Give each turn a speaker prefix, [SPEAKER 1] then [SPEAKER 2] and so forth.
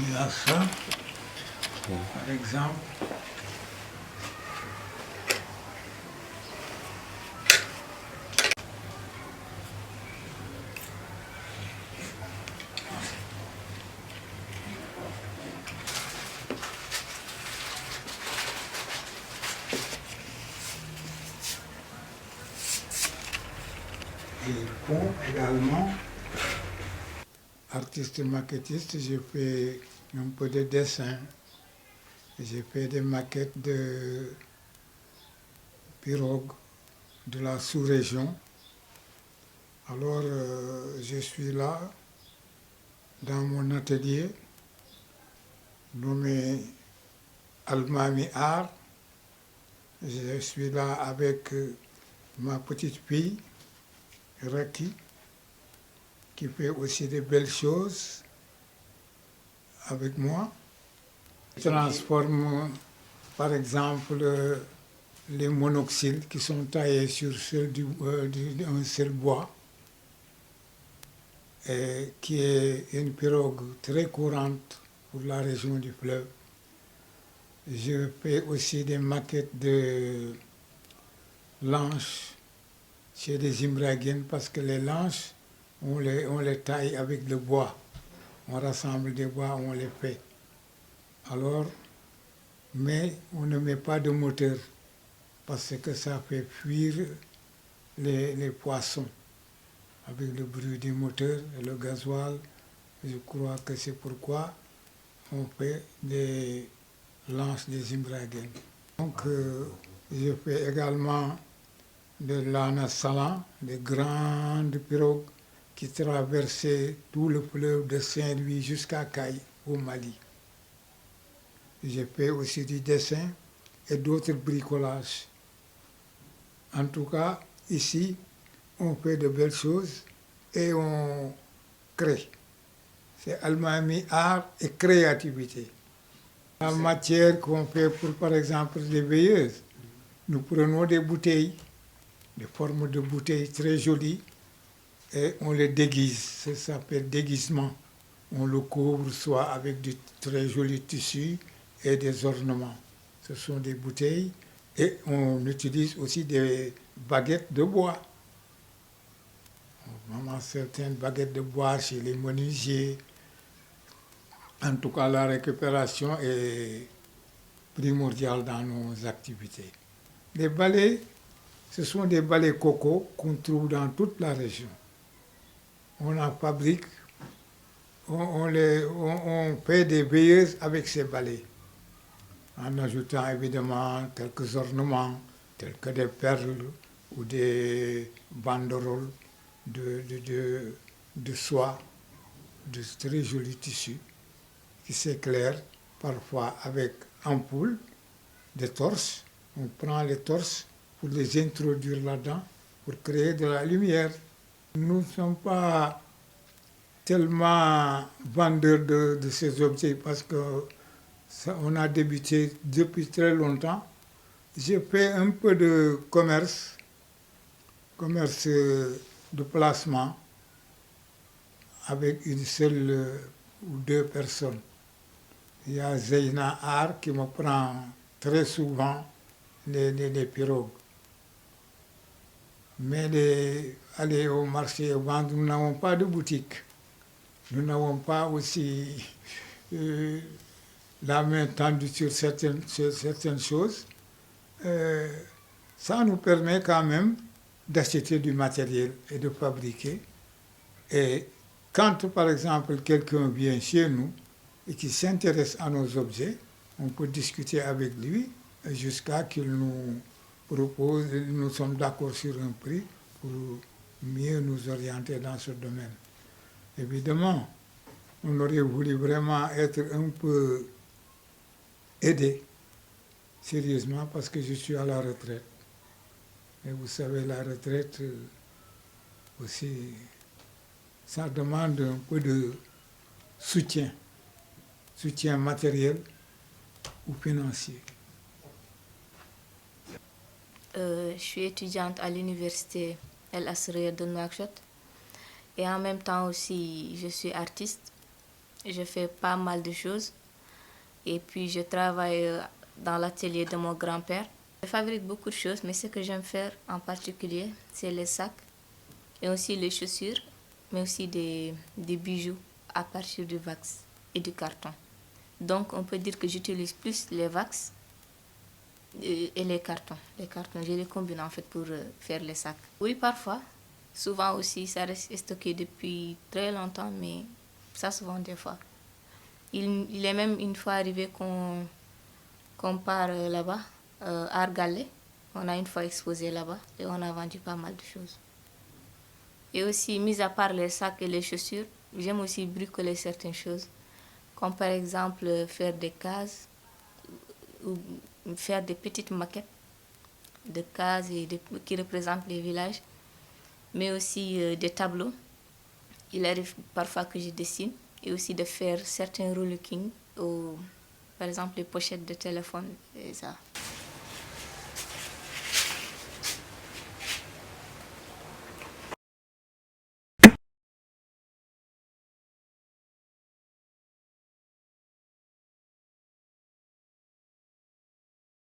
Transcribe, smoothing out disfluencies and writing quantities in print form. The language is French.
[SPEAKER 1] Il y a ça, par exemple. Et bon, également, artiste maquettiste, j'ai fait un peu de dessin. J'ai fait des maquettes de pirogues de la sous-région. Alors, je suis là, dans mon atelier, nommé Almami Art. Je suis là avec ma petite fille, Raki, qui fait aussi de belles choses avec moi. Je transforme, par exemple, les monoxyles qui sont taillés sur un seul bois, et qui est une pirogue très courante pour la région du fleuve. Je fais aussi des maquettes de lanches chez des Imraguiennes parce que les lanches, on les taille avec le bois. On rassemble des bois, on les fait. Alors, mais on ne met pas de moteur parce que ça fait fuir les poissons. Avec le bruit du moteur et le gasoil, je crois que c'est pourquoi on fait des lances des Imraguiennes. Donc, je fais également de l'ana salan, de grandes pirogues qui traversaient tout le fleuve de Saint-Louis jusqu'à Caille, au Mali. J'ai fait aussi du dessin et d'autres bricolages. En tout cas, ici, on fait de belles choses et on crée. C'est Almami art et créativité. La matière qu'on fait pour, par exemple, les veilleuses, nous prenons des bouteilles, des formes de bouteilles très jolies, et on les déguise. Ça s'appelle déguisement. On le couvre soit avec du très joli tissu et des ornements. Ce sont des bouteilles et on utilise aussi des baguettes de bois. Vraiment certaines baguettes de bois chez les menuisiers. En tout cas, la récupération est primordiale dans nos activités. Les balais, ce sont des balais coco qu'on trouve dans toute la région. On en fabrique, on fait des veilleuses avec ces balais, en ajoutant évidemment quelques ornements, tels que des perles ou des banderoles de soie, de très jolis tissus, qui s'éclairent parfois avec ampoules, des torches. On prend les torches pour les introduire là-dedans, pour créer de la lumière. Nous ne sommes pas tellement vendeurs de ces objets parce que on a débuté depuis très longtemps. J'ai fait un peu de commerce de placement avec une seule ou deux personnes. Il y a Zeyna Art qui me prend très souvent les pirogues. Mais aller au marché et vendre, nous n'avons pas de boutique. Nous n'avons pas aussi la main tendue sur certaines choses. Ça nous permet quand même d'acheter du matériel et de fabriquer. Et quand, par exemple, quelqu'un vient chez nous et qui s'intéresse à nos objets, on peut discuter avec lui jusqu'à qu'il nous propose, nous sommes d'accord sur un prix pour mieux nous orienter dans ce domaine. Évidemment, on aurait voulu vraiment être un peu aidé, sérieusement, parce que je suis à la retraite. Et vous savez, la retraite aussi, ça demande un peu de soutien matériel ou financier.
[SPEAKER 2] Je suis étudiante à l'université El Asriya de Nouakchott et en même temps aussi je suis artiste. je fais pas mal de choses. Et puis je travaille dans l'atelier de mon grand-père. Je fabrique beaucoup de choses, mais ce que j'aime faire en particulier, c'est les sacs et aussi les chaussures, mais aussi des bijoux à partir du wax et du carton. Donc on peut dire que j'utilise plus les wax et les cartons. Les cartons, je les combine en fait pour faire les sacs. Oui, parfois. Souvent aussi, ça reste stocké depuis très longtemps, mais ça se vend des fois. Il est même une fois arrivé qu'on part là-bas, à Argalé. On a une fois exposé là-bas et on a vendu pas mal de choses. Et aussi, mis à part les sacs et les chaussures, j'aime aussi bricoler certaines choses, comme par exemple faire des cases ou faire des petites maquettes de cases qui représentent les villages, mais aussi des tableaux. Il arrive parfois que je dessine et aussi de faire certains relooking, par exemple les pochettes de téléphone et ça.